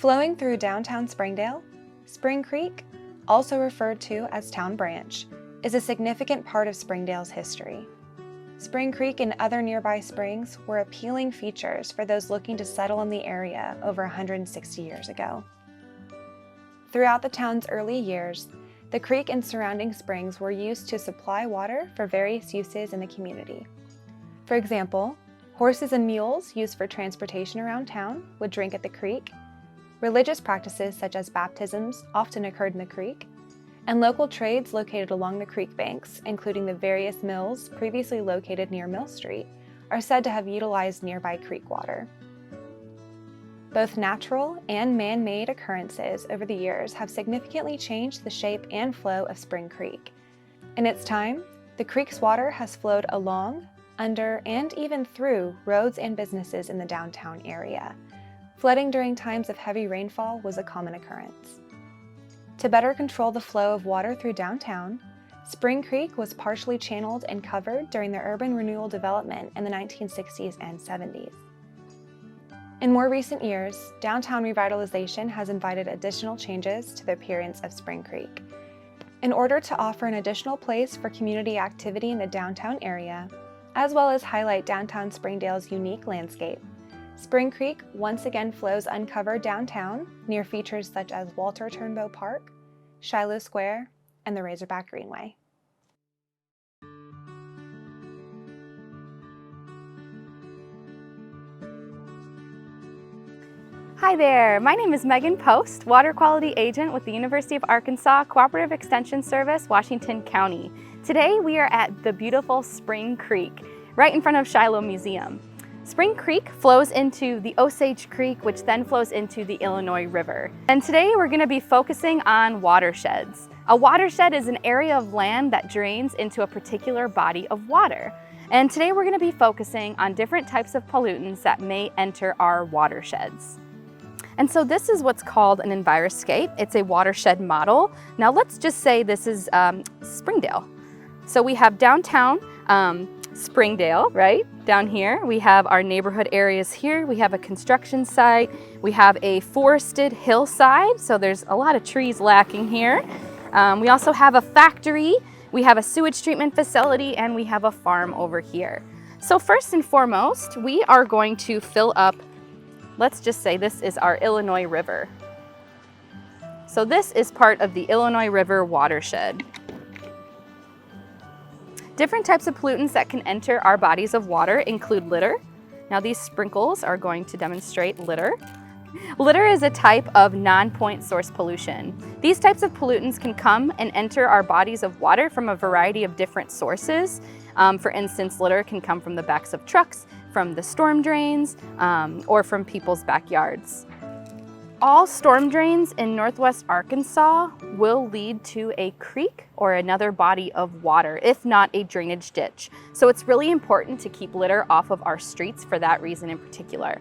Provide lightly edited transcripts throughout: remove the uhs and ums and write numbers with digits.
Flowing through downtown Springdale, Spring Creek, also referred to as Town Branch, is a significant part of Springdale's history. Spring Creek and other nearby springs were appealing features for those looking to settle in the area over 160 years ago. Throughout the town's early years, the creek and surrounding springs were used to supply water for various uses in the community. For example, horses and mules used for transportation around town would drink at the creek. Religious practices such as baptisms often occurred in the creek, and local trades located along the creek banks, including the various mills previously located near Mill Street, are said to have utilized nearby creek water. Both natural and man-made occurrences over the years have significantly changed the shape and flow of Spring Creek. In its time, the creek's water has flowed along, under, and even through roads and businesses in the downtown area. Flooding during times of heavy rainfall was a common occurrence. To better control the flow of water through downtown, Spring Creek was partially channeled and covered during the urban renewal development in the 1960s and 70s. In more recent years, downtown revitalization has invited additional changes to the appearance of Spring Creek. In order to offer an additional place for community activity in the downtown area, as well as highlight downtown Springdale's unique landscape, Spring Creek once again flows uncovered downtown near features such as Walter Turnbow Park, Shiloh Square, and the Razorback Greenway. Hi there, my name is Meghan Post, Water Quality Agent with the University of Arkansas Cooperative Extension Service, Washington County. Today we are at the beautiful Spring Creek, right in front of Shiloh Museum. Spring Creek flows into the Osage Creek, which then flows into the Illinois River. And today we're going to be focusing on watersheds. A watershed is an area of land that drains into a particular body of water. And today we're going to be focusing on different types of pollutants that may enter our watersheds. And so this is what's called an enviroscape. It's a watershed model. Now let's just say this is Springdale. So we have downtown Springdale, right? Down here, we have our neighborhood areas here. We have a construction site. We have a forested hillside, so there's a lot of trees lacking here. We also have a factory. We have a sewage treatment facility, and we have a farm over here. So first and foremost, we are going to fill up, let's just say this is our Illinois River. So this is part of the Illinois River watershed. Different types of pollutants that can enter our bodies of water include litter. Now these sprinkles are going to demonstrate litter. Litter is a type of non-point source pollution. These types of pollutants can come and enter our bodies of water from a variety of different sources. For instance, litter can come from the backs of trucks, from the storm drains, or from people's backyards. All storm drains in Northwest Arkansas will lead to a creek or another body of water, if not a drainage ditch. So it's really important to keep litter off of our streets for that reason in particular.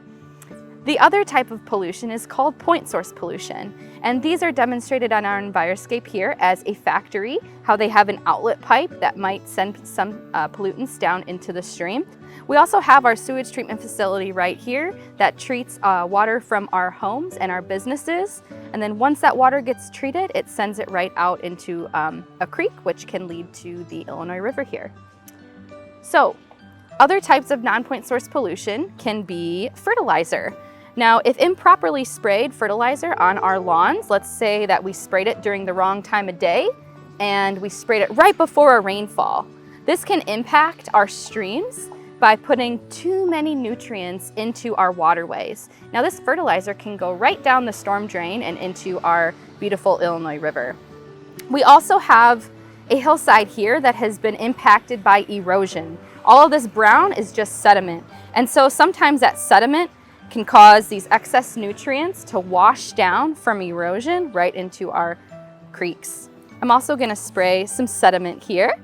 The other type of pollution is called point source pollution, and these are demonstrated on our enviroscape here as a factory, how they have an outlet pipe that might send some pollutants down into the stream. We also have our sewage treatment facility right here that treats water from our homes and our businesses, and then once that water gets treated, it sends it right out into a creek, which can lead to the Illinois River here. So, other types of non-point source pollution can be fertilizer. Now, if improperly sprayed fertilizer on our lawns, let's say that we sprayed it during the wrong time of day and we sprayed it right before a rainfall, this can impact our streams by putting too many nutrients into our waterways. Now, this fertilizer can go right down the storm drain and into our beautiful Illinois River. We also have a hillside here that has been impacted by erosion. All of this brown is just sediment. And so sometimes that sediment can cause these excess nutrients to wash down from erosion right into our creeks. I'm also gonna spray some sediment here.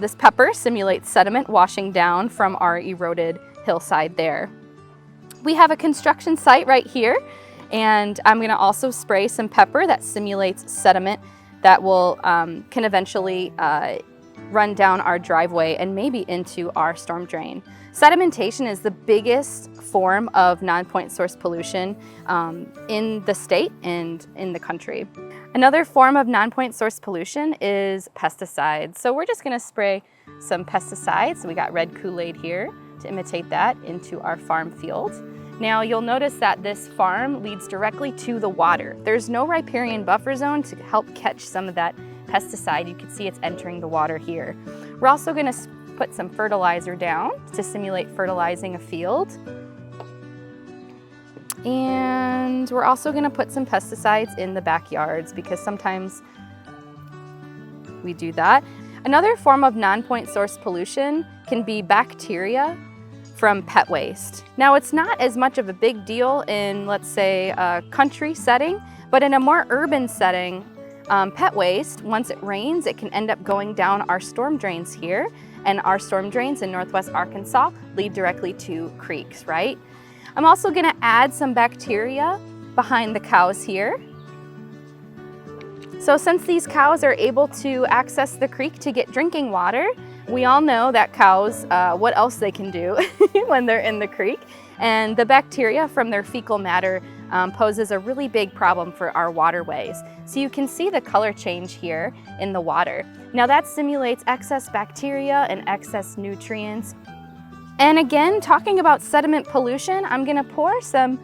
This pepper simulates sediment washing down from our eroded hillside there. We have a construction site right here, and I'm gonna also spray some pepper that simulates sediment that will can eventually run down our driveway and maybe into our storm drain. Sedimentation is the biggest form of non-point source pollution in the state and in the country. Another form of non-point source pollution is pesticides. So we're just gonna spray some pesticides. So we got red Kool-Aid here to imitate that into our farm field. Now you'll notice that this farm leads directly to the water. There's no riparian buffer zone to help catch some of that pesticide. You can see it's entering the water here. We're also gonna put some fertilizer down to simulate fertilizing a field. And we're also gonna put some pesticides in the backyards because sometimes we do that. Another form of non-point source pollution can be bacteria from pet waste. Now it's not as much of a big deal in, let's say, a country setting, but in a more urban setting, pet waste, once it rains, it can end up going down our storm drains here, and our storm drains in Northwest Arkansas lead directly to creeks, right? I'm also gonna add some bacteria behind the cows here. So since these cows are able to access the creek to get drinking water, we all know that cows, what else they can do when they're in the creek. And the bacteria from their fecal matter poses a really big problem for our waterways. So you can see the color change here in the water. Now that simulates excess bacteria and excess nutrients. And again, talking about sediment pollution, I'm gonna pour some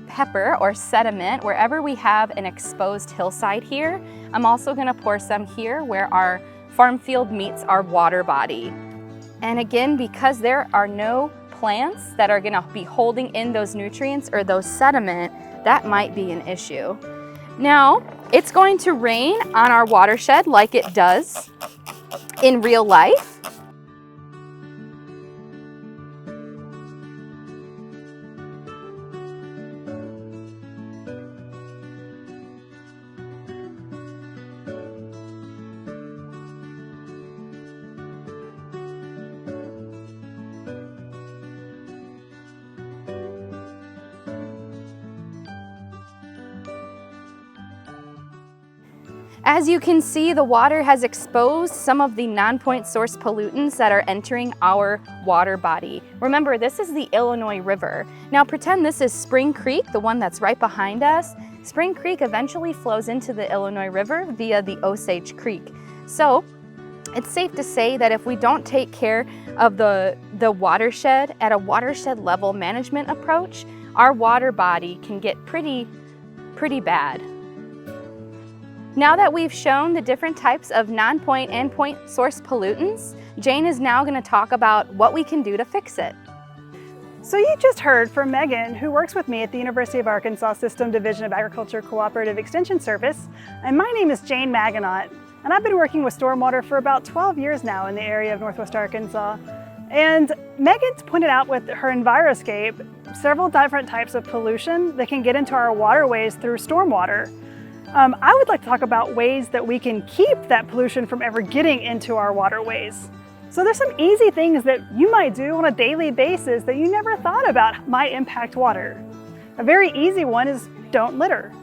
pepper or sediment wherever we have an exposed hillside here. I'm also gonna pour some here where our farm field meets our water body. And again, because there are no plants that are gonna be holding in those nutrients or those sediment, that might be an issue. Now, it's going to rain on our watershed like it does in real life. As you can see, the water has exposed some of the non-point source pollutants that are entering our water body. Remember, this is the Illinois River. Now pretend this is Spring Creek, the one that's right behind us. Spring Creek eventually flows into the Illinois River via the Osage Creek. So it's safe to say that if we don't take care of the watershed at a watershed level management approach, our water body can get pretty bad. Now that we've shown the different types of non-point and point source pollutants, Jane is now going to talk about what we can do to fix it. So you just heard from Megan, who works with me at the University of Arkansas System Division of Agriculture Cooperative Extension Service, and my name is Jane Maginot, and I've been working with stormwater for about 12 years now in the area of Northwest Arkansas. And Megan's pointed out with her Enviroscape several different types of pollution that can get into our waterways through stormwater. I would like to talk about ways that we can keep that pollution from ever getting into our waterways. So there's some easy things that you might do on a daily basis that you never thought about might impact water. A very easy one is don't litter.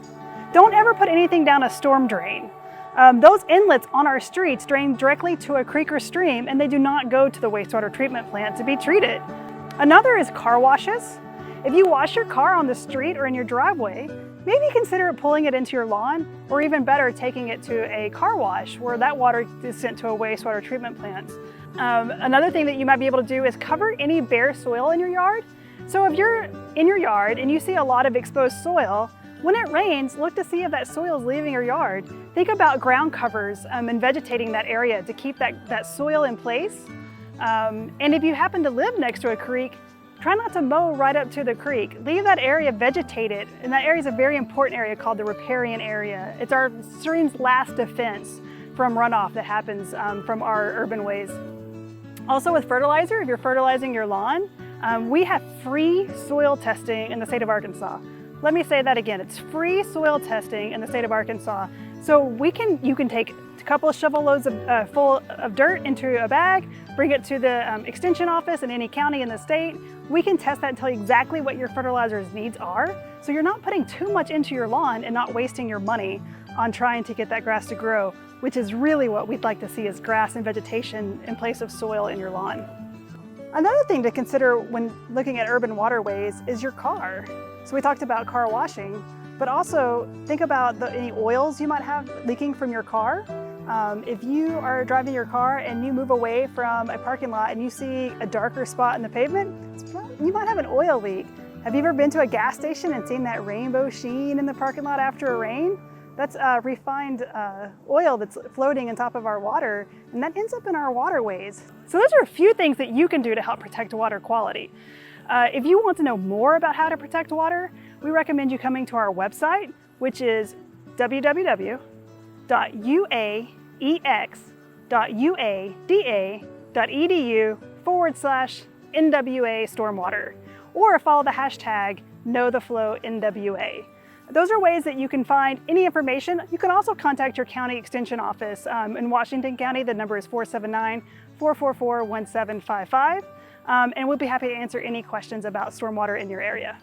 Don't ever put anything down a storm drain. Those inlets on our streets drain directly to a creek or stream, and they do not go to the wastewater treatment plant to be treated. Another is car washes. If you wash your car on the street or in your driveway, maybe consider pulling it into your lawn, or even better, taking it to a car wash where that water is sent to a wastewater treatment plant. Another thing that you might be able to do is cover any bare soil in your yard. So if you're in your yard and you see a lot of exposed soil, when it rains, look to see if that soil is leaving your yard. Think about ground covers and vegetating that area to keep that soil in place. And if you happen to live next to a creek, try not to mow right up to the creek. Leave that area vegetated, and that area is a very important area called the riparian area. It's our stream's last defense from runoff that happens from our urban ways. Also with fertilizer, if you're fertilizing your lawn, we have free soil testing in the state of Arkansas. Let me say that again, it's free soil testing in the state of Arkansas. So you can take a couple of shovel loads full of dirt into a bag, bring it to the extension office in any county in the state. We can test that and tell you exactly what your fertilizer's needs are. So you're not putting too much into your lawn and not wasting your money. on trying to get that grass to grow, which is really what we'd like to see, is grass and vegetation in place of soil in your lawn. Another thing to consider when looking at urban waterways is your car. So we talked about car washing, but also think about any oils you might have leaking from your car. If you are driving your car and you move away from a parking lot and you see a darker spot in the pavement, you might have an oil leak. Have you ever been to a gas station and seen that rainbow sheen in the parking lot after a rain? That's refined oil that's floating on top of our water, and that ends up in our waterways. So those are a few things that you can do to help protect water quality. If you want to know more about how to protect water, we recommend you coming to our website, which is www.uaex.uada.edu/NWA Stormwater, or follow the hashtag KnowTheFlowNWA. Those are ways that you can find any information. You can also contact your county extension office. In Washington County, the number is 479-444-1755. And we'll be happy to answer any questions about stormwater in your area.